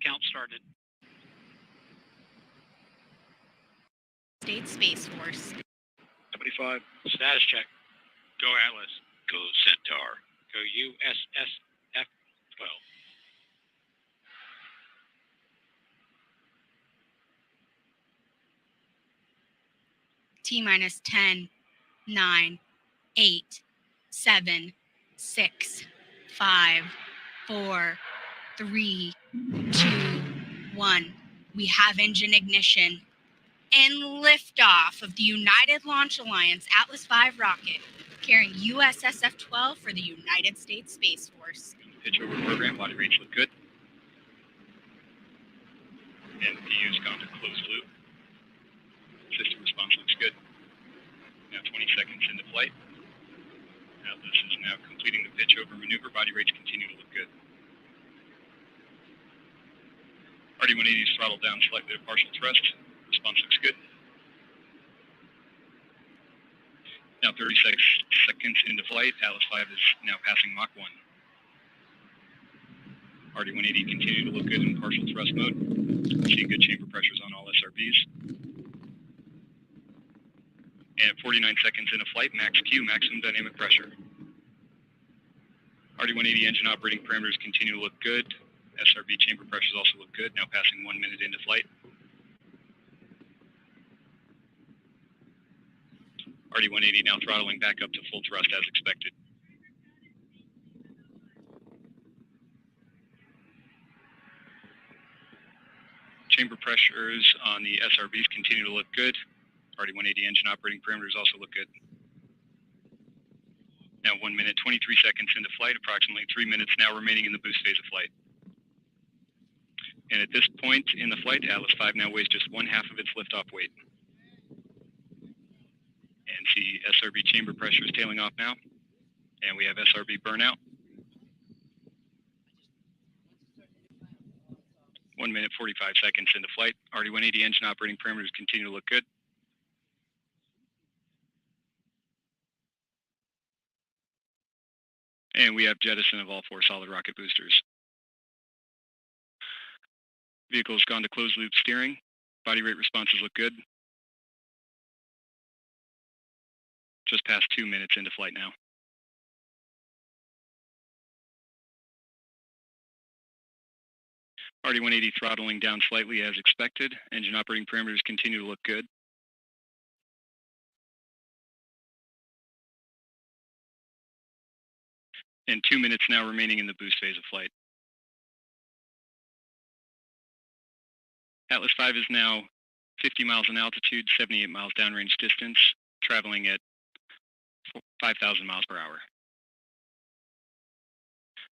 count started. States Space Force. 75. Status check. Go Atlas. Go Centaur. Go USSF-12. T-minus 10, 9, 8, 7, 6, 5, 4, 3, 2, 1. We have engine ignition and liftoff of the United Launch Alliance Atlas V rocket carrying USSF-12 for the United States Space Force. Pitch over program, body rates look good. And PU's gone to closed loop. System response looks good. Now 20 seconds into flight. Atlas is now completing the pitch over maneuver. Body rates continue to look good. RD-180 is throttled down slightly to partial thrust. Response looks good. Now 36 seconds into flight. Atlas V is now passing Mach 1. RD-180 continue to look good in partial thrust mode. Seeing good chamber pressures on all SRBs. And 49 seconds into flight, max Q, maximum dynamic pressure. RD-180 engine operating parameters continue to look good. SRB chamber pressures also look good, now passing 1 minute into flight. RD-180 now throttling back up to full thrust as expected. Chamber pressures on the SRBs continue to look good. RD-180 engine operating parameters also look good. Now 1 minute, 23 seconds into flight, approximately 3 minutes now remaining in the boost phase of flight. And at this point in the flight, Atlas V now weighs just 1/2 of its liftoff weight. And see SRB chamber pressures tailing off now. And we have SRB burnout. 1 minute, 45 seconds into flight. RD-180 engine operating parameters continue to look good. And we have jettison of all 4 solid rocket boosters. Vehicle has gone to closed loop steering. Body rate responses look good. Just past 2 minutes into flight now. RD-180 throttling down slightly as expected. Engine operating parameters continue to look good. And 2 minutes now remaining in the boost phase of flight. Atlas V is now 50 miles in altitude, 78 miles downrange distance, traveling at 5,000 miles per hour.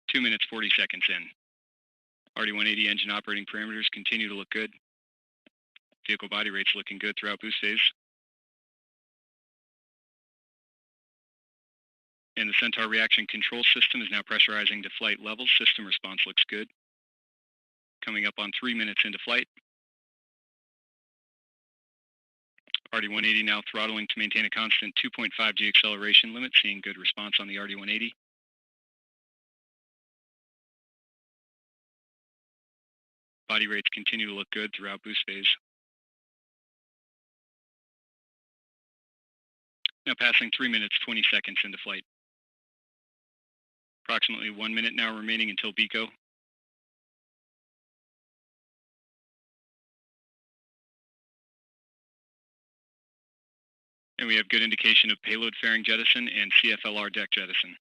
2 minutes, 40 seconds in. RD-180 engine operating parameters continue to look good. Vehicle body rates looking good throughout boost phase. And the Centaur reaction control system is now pressurizing to flight levels. System response looks good. Coming up on 3 minutes into flight. RD-180 now throttling to maintain a constant 2.5 G acceleration limit, seeing good response on the RD-180. Body rates continue to look good throughout boost phase. Now passing 3 minutes, 20 seconds into flight. Approximately 1 minute now remaining until BECO. And we have good indication of payload fairing jettison and CFLR deck jettison.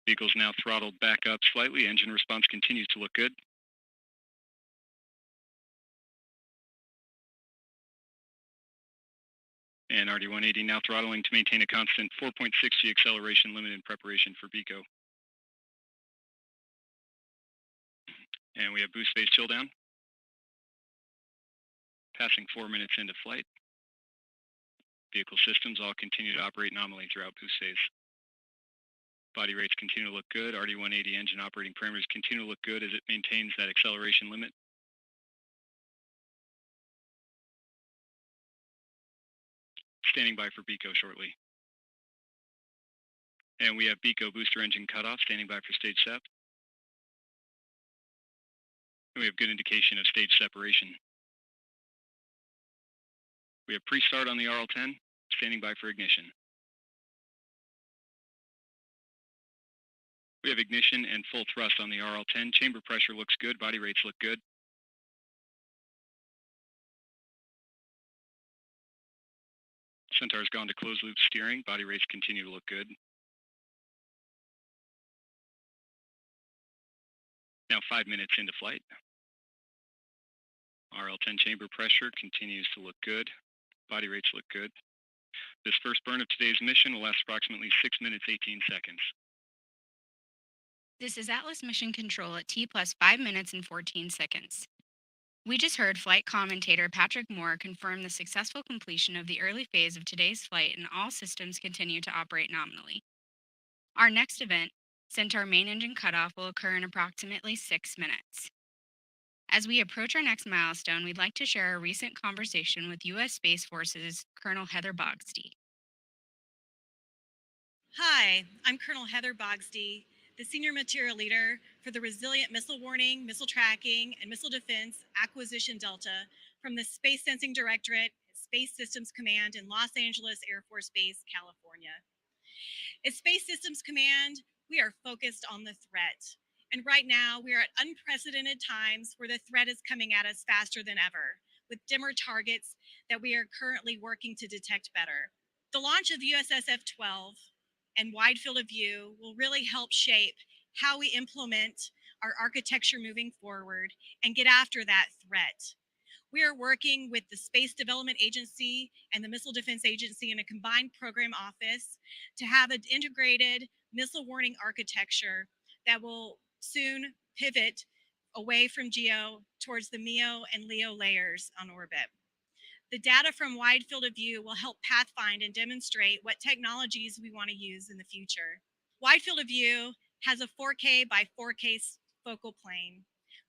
Vehicle's now throttled back up slightly. Engine response continues to look good. And RD-180 now throttling to maintain a constant 4.6 G acceleration limit in preparation for BECO. And we have boost phase chill down. Passing 4 minutes into flight. Vehicle systems all continue to operate nominally throughout boost phase. Body rates continue to look good. RD-180 engine operating parameters continue to look good as it maintains that acceleration limit. Standing by for BECO shortly. And we have BECO booster engine cutoff, standing by for stage SEP. And we have good indication of stage separation. We have pre-start on the RL-10, standing by for ignition. We have ignition and full thrust on the RL-10. Chamber pressure looks good. Body rates look good. Centaur's gone to closed loop steering. Body rates continue to look good. Now 5 minutes into flight. RL-10 chamber pressure continues to look good. Body rates look good. This first burn of today's mission will last approximately 6 minutes, 18 seconds. This is Atlas Mission Control at T plus 5 minutes and 14 seconds. We just heard flight commentator Patrick Moore confirm the successful completion of the early phase of today's flight, and all systems continue to operate nominally. Our next event, Centaur main engine cutoff, will occur in approximately 6 minutes. As we approach our next milestone, we'd like to share a recent conversation with U.S. Space Force's Colonel Heather Bogsty. Hi, I'm Colonel Heather Bogsty, the Senior Material Leader for the Resilient Missile Warning, Missile Tracking, and Missile Defense Acquisition Delta from the Space Sensing Directorate, Space Systems Command in Los Angeles Air Force Base, California. At Space Systems Command, we are focused on the threat. And right now, we are at unprecedented times where the threat is coming at us faster than ever, with dimmer targets that we are currently working to detect better. The launch of USSF-12 and Wide Field of View will really help shape how we implement our architecture moving forward and get after that threat. We are working with the Space Development Agency and the Missile Defense Agency in a combined program office to have an integrated missile warning architecture that will soon pivot away from GEO towards the MEO and LEO layers on orbit. The data from Wide Field of View will help pathfind and demonstrate what technologies we want to use in the future. Wide Field of View has a 4K by 4K focal plane.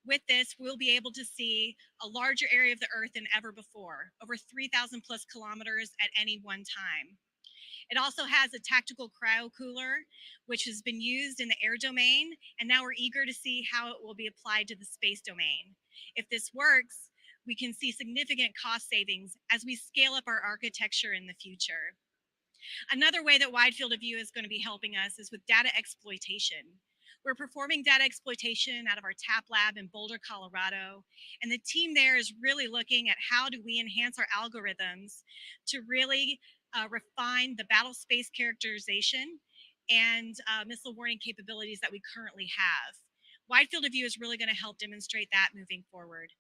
With this, we'll be able to see a larger area of the Earth than ever before, over 3,000 plus kilometers at any one time. It also has a tactical cryo cooler, which has been used in the air domain, and now we're eager to see how it will be applied to the space domain. If this works, we can see significant cost savings as we scale up our architecture in the future. Another way that Wide Field of View is going to be helping us is with data exploitation. We're performing data exploitation out of our TAP lab in Boulder, Colorado, and the team there is really looking at how do we enhance our algorithms to really refine the battle space characterization and missile warning capabilities that we currently have. Wide Field of View is really going to help demonstrate that moving forward.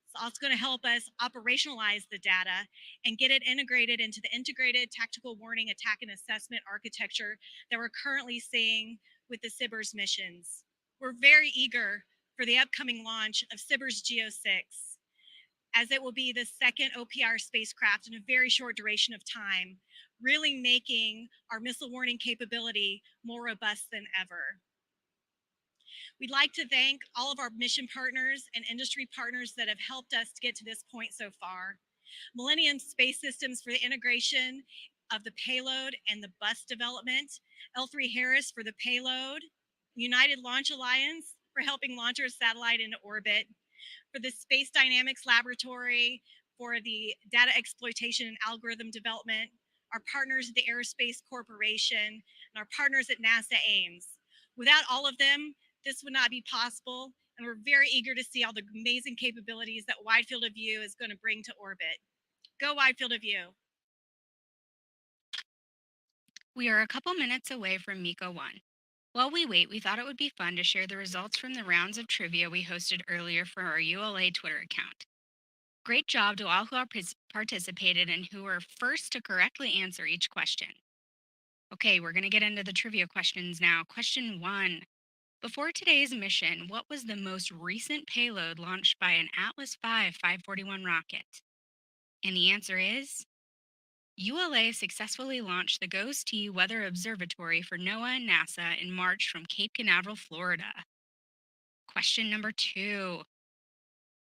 It's also going to help us operationalize the data and get it integrated into the integrated tactical warning, attack, and assessment architecture that we're currently seeing with the SBIRS missions. We're very eager for the upcoming launch of SBIRS GEO-6, as it will be the second OPR spacecraft in a very short duration of time, really making our missile warning capability more robust than ever. We'd like to thank all of our mission partners and industry partners that have helped us to get to this point so far. Millennium Space Systems for the integration of the payload and the bus development, L3Harris for the payload, United Launch Alliance for helping launch our satellite into orbit, for the Space Dynamics Laboratory for the data exploitation and algorithm development, our partners at the Aerospace Corporation, and our partners at NASA Ames. Without all of them, this would not be possible, and we're very eager to see all the amazing capabilities that Wide Field of View is going to bring to orbit. Go Wide Field of View. We are a couple minutes away from MECO 1. While we wait, we thought it would be fun to share the results from the rounds of trivia we hosted earlier for our ULA Twitter account. Great job to all who participated and who were first to correctly answer each question. Okay, we're going to get into the trivia questions now. Question 1. Before today's mission, what was the most recent payload launched by an Atlas V 541 rocket? And the answer is ULA successfully launched the GOES-T Weather Observatory for NOAA and NASA in March from Cape Canaveral, Florida. Question number 2.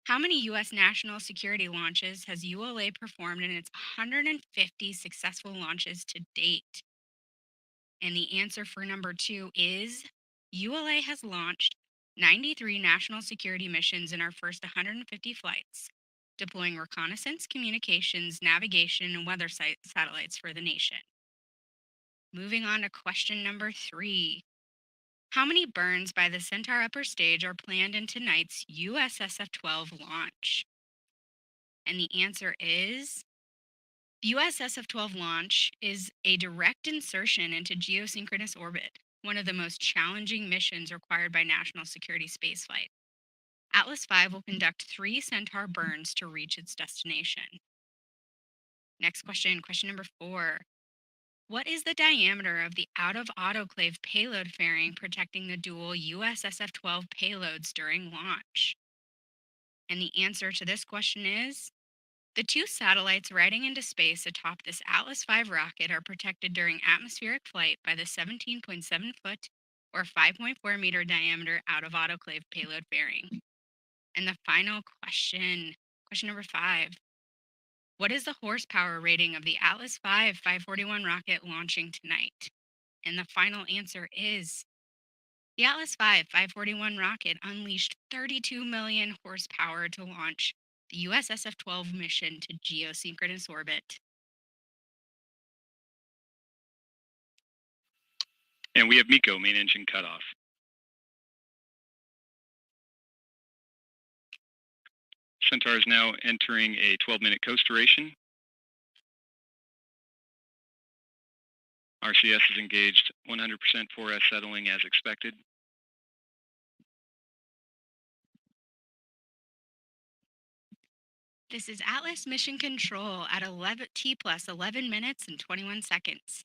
How many U.S. national security launches has ULA performed in its 150 successful launches to date? And the answer for number 2 is ULA has launched 93 national security missions in our first 150 flights, deploying reconnaissance, communications, navigation, and weather satellites for the nation. Moving on to question number 3. How many burns by the Centaur upper stage are planned in tonight's USSF-12 launch? And the answer is USSF-12 launch is a direct insertion into geosynchronous orbit, one of the most challenging missions required by national security spaceflight. Atlas V will conduct 3 Centaur burns to reach its destination. Next question, question number 4. What is the diameter of the out-of-autoclave payload fairing protecting the dual USSF-12 payloads during launch? And the answer to this question is the 2 satellites riding into space atop this Atlas V rocket are protected during atmospheric flight by the 17.7 foot or 5.4 meter diameter out-of-autoclave payload fairing. And the final question, question number 5. What is the horsepower rating of the Atlas V 541 rocket launching tonight? And the final answer is the Atlas V 541 rocket unleashed 32 million horsepower to launch the USSF-12 mission to geosynchronous orbit. And we have MECO, main engine cutoff. Centaur is now entering a 12-minute coast duration. RCS is engaged 100% 4S settling as expected. This is Atlas Mission Control at T plus 11 minutes and 21 seconds.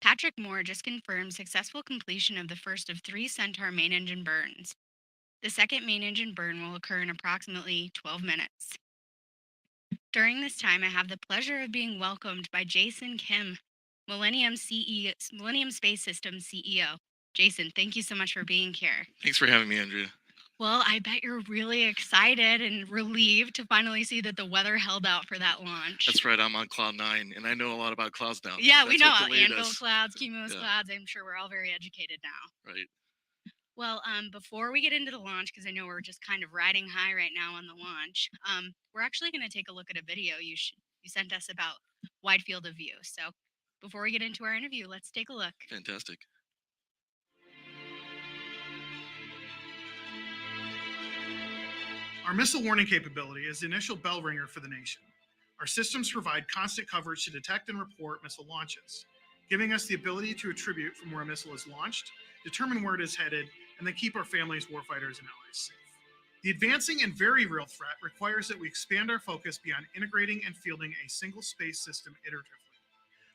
Patrick Moore just confirmed successful completion of the first of 3 Centaur main engine burns. The second main engine burn will occur in approximately 12 minutes. During this time, I have the pleasure of being welcomed by Jason Kim, Millennium Space Systems CEO. Jason, thank you so much for being here. Thanks for having me, Andrea. Well, I bet you're really excited and relieved to finally see that the weather held out for that launch. That's right, I'm on cloud 9, and I know a lot about clouds now. Yeah, we know what delayed anvil us. clouds, cumulus clouds. I'm sure we're all very educated now. Right. Well, before we get into the launch, because I know we're just kind of riding high right now on the launch, we're actually going to take a look at a video you sent us about wide field of view. So before we get into our interview, let's take a look. Fantastic. Our missile warning capability is the initial bell ringer for the nation. Our systems provide constant coverage to detect and report missile launches, giving us the ability to attribute from where a missile is launched, determine where it is headed, and then keep our families, warfighters, and allies safe. The advancing and very real threat requires that we expand our focus beyond integrating and fielding a single space system iteratively.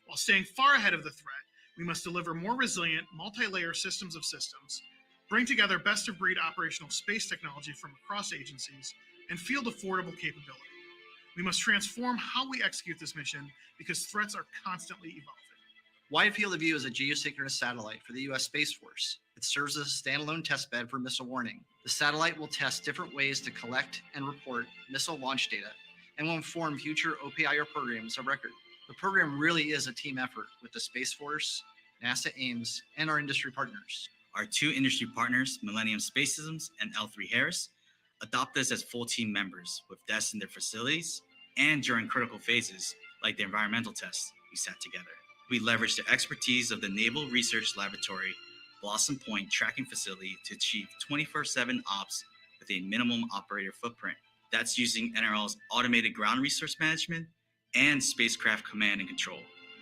While staying far ahead of the threat, we must deliver more resilient, multi-layer systems of systems, bring together best-of-breed operational space technology from across agencies, and field affordable capability. We must transform how we execute this mission because threats are constantly evolving. Wide Field of View is a geosynchronous satellite for the U.S. Space Force. It serves as a standalone testbed for missile warning. The satellite will test different ways to collect and report missile launch data and will inform future OPIR programs of record. The program really is a team effort with the Space Force, NASA Ames, and our industry partners. Our 2 industry partners, Millennium Space Systems and L3 Harris, adopt us as full team members with desks in their facilities and during critical phases like the environmental tests we sat together. We leverage the expertise of the Naval Research Laboratory Blossom Point tracking facility to achieve 24/7 ops with a minimum operator footprint. That's using NRL's automated ground resource management and spacecraft command and control.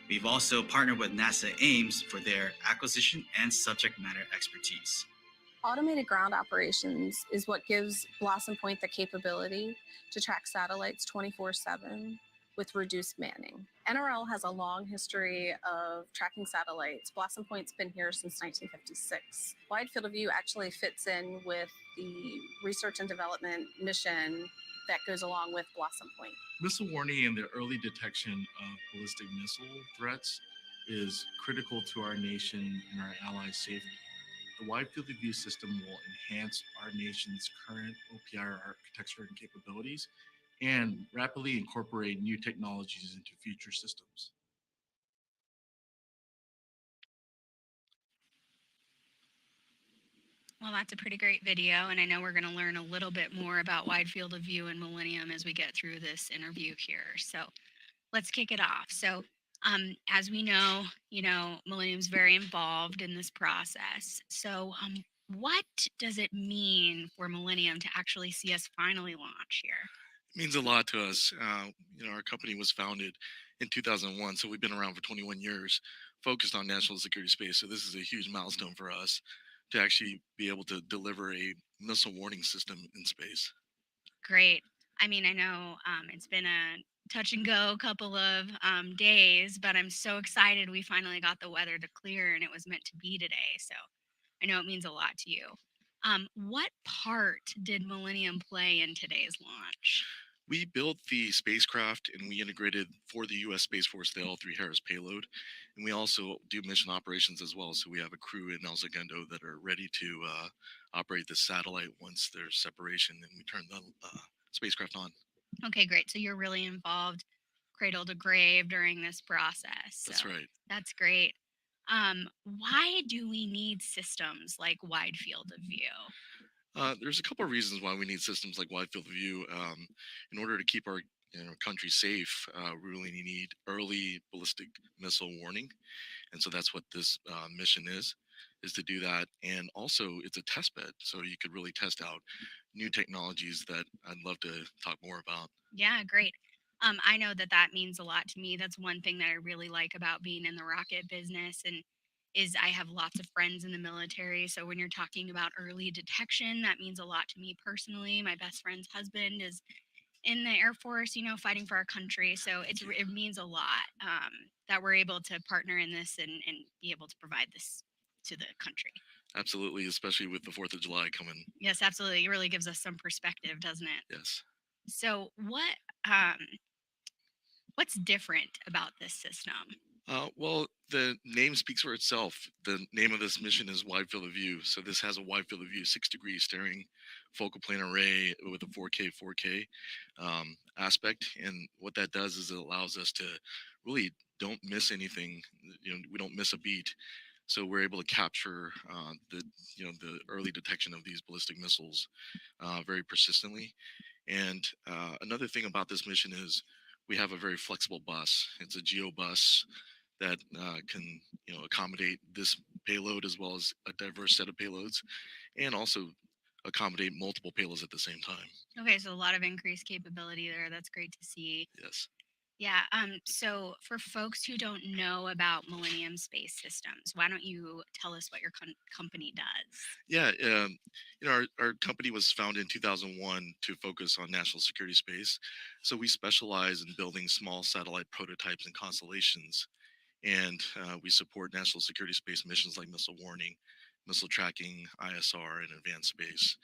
We've also partnered with NASA Ames for their acquisition and subject matter expertise. Automated ground operations is what gives Blossom Point the capability to track satellites 24/7 with reduced manning. NRL has a long history of tracking satellites. Blossom Point's been here since 1956. Wide Field of View actually fits in with the research and development mission that goes along with Blossom Point. Missile warning and the early detection of ballistic missile threats is critical to our nation and our allies' safety. The Wide Field of View system will enhance our nation's current OPIR architecture and capabilities and rapidly incorporate new technologies into future systems. Well, that's a pretty great video, and I know we're going to learn a little bit more about wide field of view and Millennium as we get through this interview here. So let's kick it off. So, as we know, Millennium's very involved in this process. So, what does it mean for Millennium to actually see us finally launch here? It means a lot to us. Our company was founded in 2001, so we've been around for 21 years, focused on national security space. So this is a huge milestone for us to actually be able to deliver a missile warning system in space. Great. I mean, I know it's been a touch and go couple of days, but I'm so excited we finally got the weather to clear and it was meant to be today. So I know it means a lot to you. What part did Millennium play in today's launch? We built the spacecraft and we integrated for the U.S. Space Force the L3 Harris payload. And we also do mission operations as well. So we have a crew in El Segundo that are ready to operate the satellite once there's separation and we turn the spacecraft on. Okay, great. So you're really involved cradle to grave during this process. That's So right. that's great. Why do we need systems like wide field of view? There's a couple of reasons why we need systems like wide field of view. In order to keep our country safe, we really need early ballistic missile warning, and so that's what this mission is to do that. And also, it's a test bed, so you could really test out new technologies that I'd love to talk more about. Yeah, great. I know that that means a lot to me. That's one thing that I really like about being in the rocket business and is I have lots of friends in the military. So when you're talking about early detection, that means a lot to me personally. My best friend's husband is in the Air Force, fighting for our country. So it means a lot that we're able to partner in this and be able to provide this to the country. Absolutely, especially with the 4th of July coming. Yes, absolutely. It really gives us some perspective, doesn't it? Yes. So what's different about this system? Well, the name speaks for itself. The name of this mission is Wide Field of View. So this has a wide field of view, 6-degree staring focal plane array with a 4K aspect. And what that does is it allows us to really don't miss anything. We don't miss a beat. So we're able to capture the early detection of these ballistic missiles very persistently. And another thing about this mission is we have a very flexible bus. It's a geo bus that can accommodate this payload as well as a diverse set of payloads, and also accommodate multiple payloads at the same time. Okay, so a lot of increased capability there. That's great to see. Yes. Yeah. So for folks who don't know about Millennium Space Systems, why don't you tell us what your company does? Yeah. Our company was founded in 2001 to focus on national security space. So we specialize in building small satellite prototypes and constellations. And we support national security space missions like missile warning, missile tracking, ISR, and advanced space.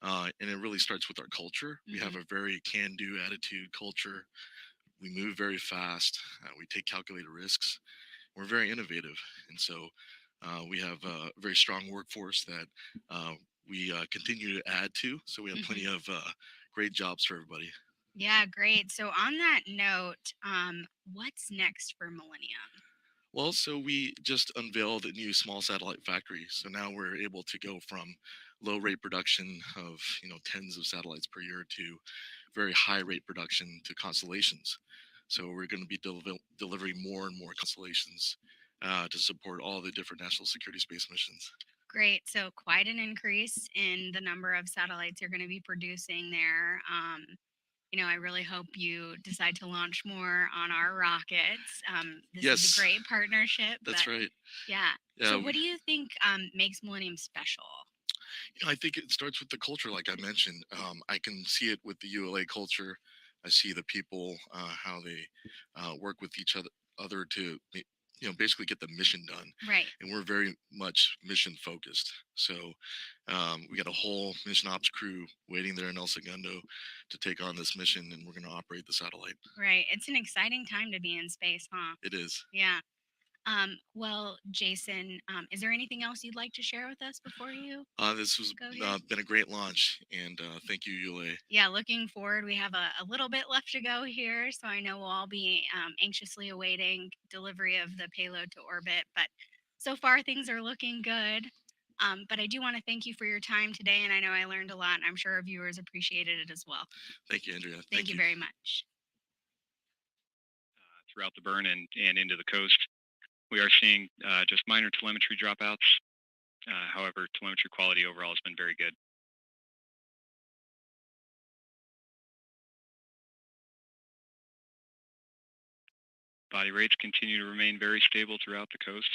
And it really starts with our culture. We have a very can-do attitude culture. We move very fast. We take calculated risks. We're very innovative, and so we have a very strong workforce that we continue to add to. So we have plenty of great jobs for everybody. Yeah, great. So on that note, what's next for Millennium? Well, so we just unveiled a new small satellite factory. So now we're able to go from low rate production of tens of satellites per year to very high rate production to constellations. So we're going to be delivering more and more constellations to support all the different national security space missions. Great. So quite an increase in the number of satellites you're going to be producing there. I really hope you decide to launch more on our rockets. This is a great partnership. That's right. Yeah. So what do you think makes Millennium special? I think it starts with the culture, like I mentioned. I can see it with the ULA culture. I see the people, how they work with each other to basically get the mission done. Right. And we're very much mission focused. So we got a whole mission ops crew waiting there in El Segundo to take on this mission, and we're going to operate the satellite. Right. It's an exciting time to be in space, huh? It is. Yeah. Well, Jason, is there anything else you'd like to share with us before you? This has been a great launch, and thank you, ULA. Yeah, looking forward. We have a little bit left to go here, so I know we'll all be anxiously awaiting delivery of the payload to orbit. But so far, things are looking good. But I do want to thank you for your time today, and I know I learned a lot, and I'm sure our viewers appreciated it as well. Thank you, Andrea. Thank you very much. Throughout the burn and into the coast, we are seeing just minor telemetry dropouts. However, telemetry quality overall has been very good. Body rates continue to remain very stable throughout the coast.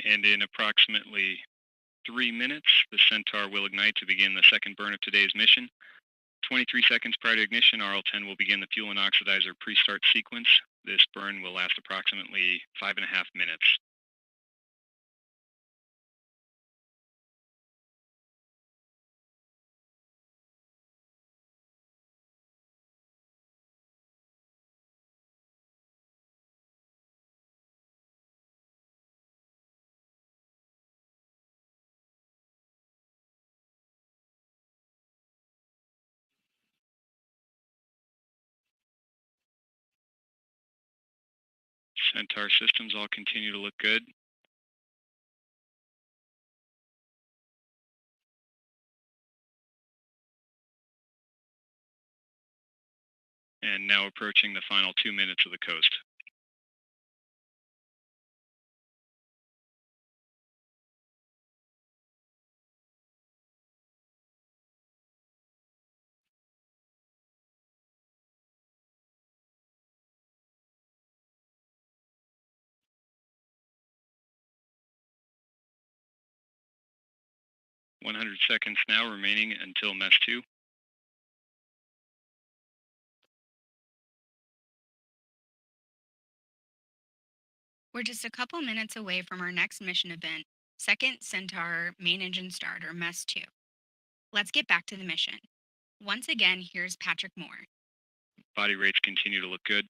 And in approximately 3 minutes, the Centaur will ignite to begin the second burn of today's mission. 23 seconds prior to ignition, RL-10 will begin the fuel and oxidizer pre-start sequence. This burn will last approximately 5.5 minutes. Centaur systems all continue to look good. And now approaching the final 2 minutes of the coast. "100 seconds now remaining until mess 2. We're just a couple minutes away from our next mission event, Second Centaur Main Engine Starter, Mess 2. Let's get back to the mission. Once again, here's Patrick Moore. Body rates continue to look good.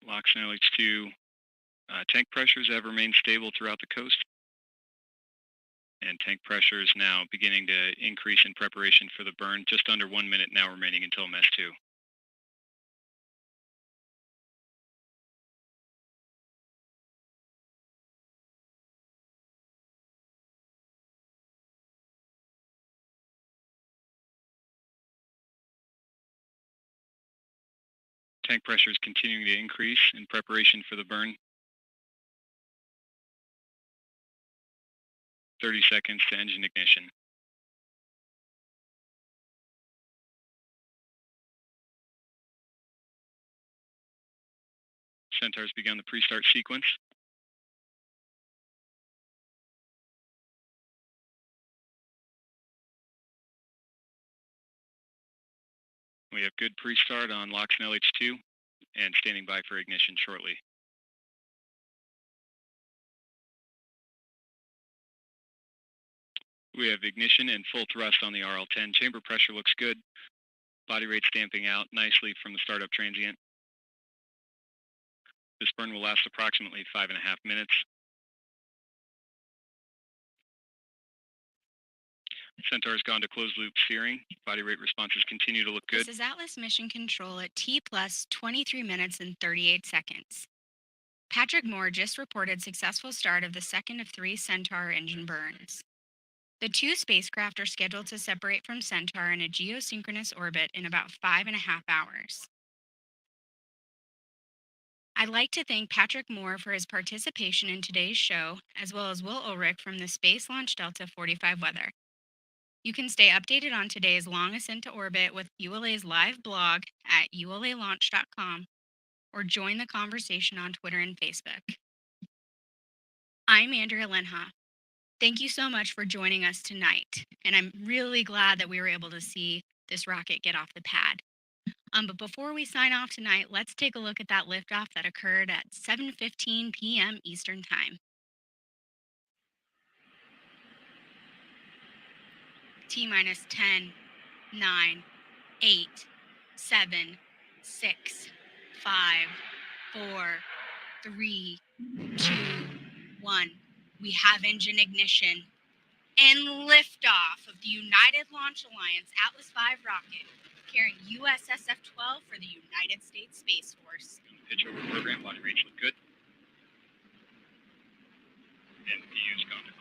LOX and LH2 tank pressures have remained stable throughout the coast. And tank pressure is now beginning to increase in preparation for the burn. Just under 1 minute now remaining until mess 2. Tank pressure is continuing to increase in preparation for the burn. 30 seconds to engine ignition. Centaur's begun the pre-start sequence. We have good pre-start on LOX and LH2 and standing by for ignition shortly. We have ignition and full thrust on the RL-10. Chamber pressure looks good. Body rate stamping out nicely from the startup transient. This burn will last approximately 5.5 minutes. Centaur's gone to closed loop steering. Body rate responses continue to look good. This is Atlas Mission Control at T plus 23 minutes and 38 seconds. Patrick Moore just reported successful start of the second of 3 Centaur engine burns. The 2 spacecraft are scheduled to separate from Centaur in a geosynchronous orbit in about 5.5 hours. I'd like to thank Patrick Moore for his participation in today's show, as well as Will Ulrich from the Space Launch Delta 45 weather. You can stay updated on today's long ascent to orbit with ULA's live blog at ulalaunch.com or join the conversation on Twitter and Facebook. I'm Andrea Lenha. Thank you so much for joining us tonight, and I'm really glad that we were able to see this rocket get off the pad. But before we sign off tonight, let's take a look at that liftoff that occurred at 7:15 p.m. Eastern Time. T-minus 10, 9, 8, 7, 6, 5, 4, 3, 2, 1. We have engine ignition and liftoff of the United Launch Alliance Atlas V rocket carrying USSF-12 for the United States Space Force. Pitch over program, body range look good. And PU's gone.